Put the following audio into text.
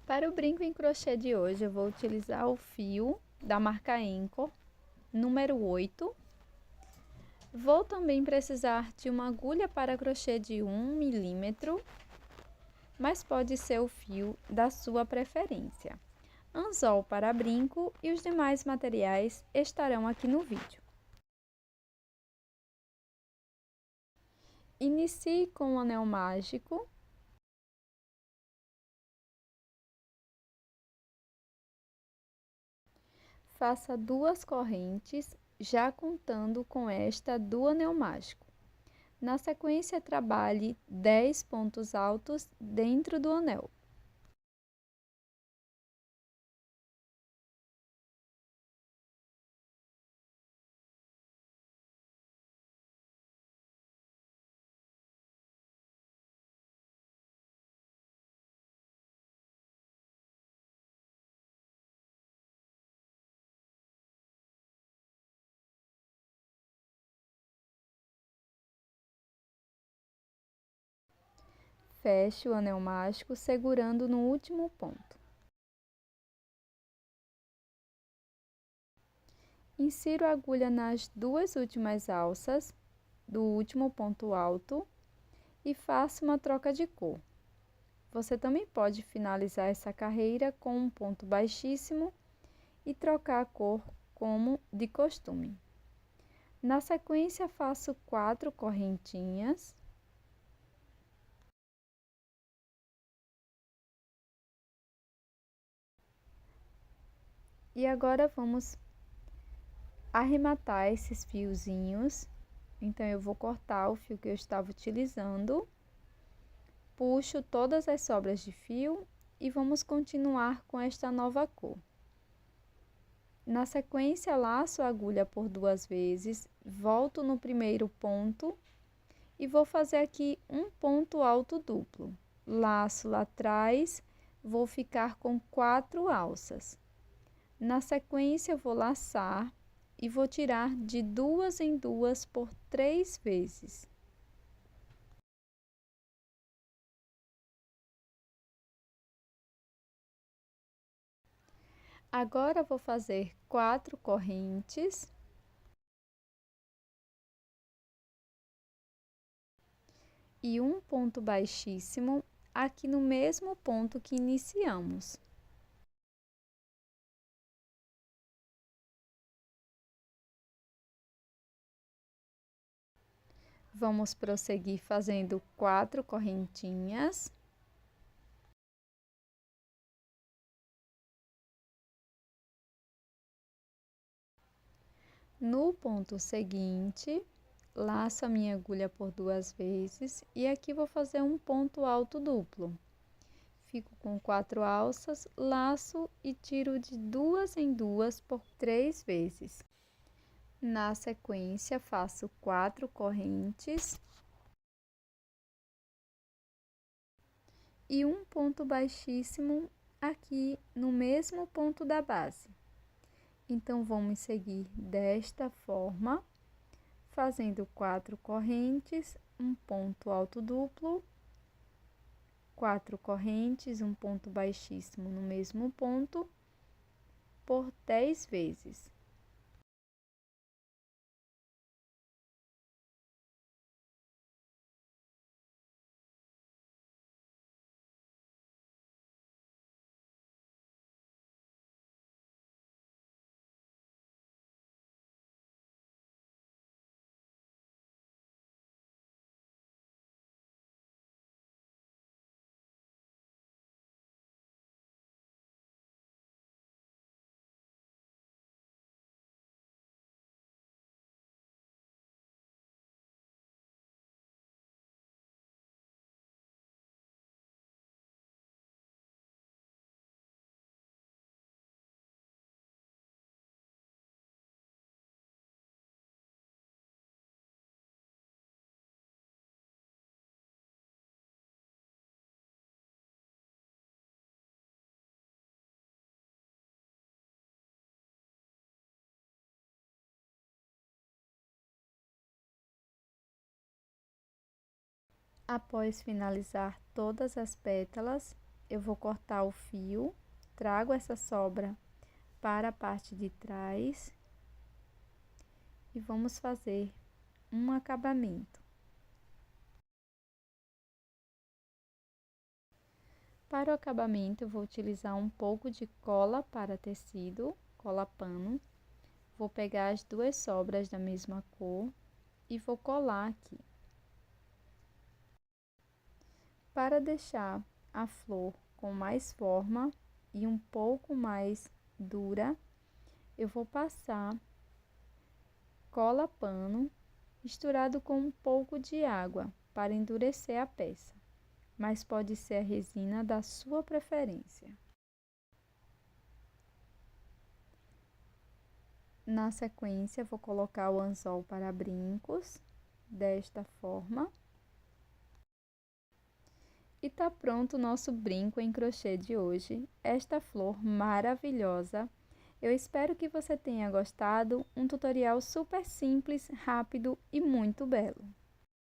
Para o brinco em crochê de hoje, eu vou utilizar o fio da marca Enco, número 8. Vou também precisar de uma agulha para crochê de 1 milímetro, mas pode ser o fio da sua preferência. Anzol para brinco e os demais materiais estarão aqui no vídeo. Inicie com o anel mágico. Faça 2 correntes, já contando com esta do anel mágico. Na sequência, trabalhe 10 pontos altos dentro do anel. Feche o anel mágico segurando no último ponto. Insira a agulha nas 2 últimas alças do último ponto alto e faça uma troca de cor. Você também pode finalizar essa carreira com um ponto baixíssimo e trocar a cor como de costume. Na sequência, faço 4 correntinhas. E agora vamos arrematar esses fiozinhos. Então, eu vou cortar o fio que eu estava utilizando, puxo todas as sobras de fio e vamos continuar com esta nova cor. Na sequência, laço a agulha por 2 vezes, volto no primeiro ponto e vou fazer aqui um ponto alto duplo. Laço lá atrás, vou ficar com 4 alças. Na sequência, eu vou laçar e vou tirar de 2 em 2 por 3 vezes. Agora, vou fazer 4 correntes. E um ponto baixíssimo aqui no mesmo ponto que iniciamos. Vamos prosseguir fazendo 4 correntinhas. No ponto seguinte, laço a minha agulha por 2 vezes e aqui vou fazer um ponto alto duplo. Fico com 4 alças, laço e tiro de 2 em 2 por 3 vezes. Na sequência, faço 4 correntes e um ponto baixíssimo aqui no mesmo ponto da base. Então, vamos seguir desta forma, fazendo 4 correntes, um ponto alto duplo, 4 correntes, um ponto baixíssimo no mesmo ponto, por 10 vezes. Após finalizar todas as pétalas, eu vou cortar o fio, trago essa sobra para a parte de trás e vamos fazer um acabamento. Para o acabamento, eu vou utilizar um pouco de cola para tecido, cola pano. Vou pegar as duas sobras da mesma cor e vou colar aqui. Para deixar a flor com mais forma e um pouco mais dura, eu vou passar cola pano misturado com um pouco de água para endurecer a peça, mas pode ser a resina da sua preferência. Na sequência, vou colocar o anzol para brincos, desta forma. E tá pronto o nosso brinco em crochê de hoje, esta flor maravilhosa. Eu espero que você tenha gostado, um tutorial super simples, rápido e muito belo.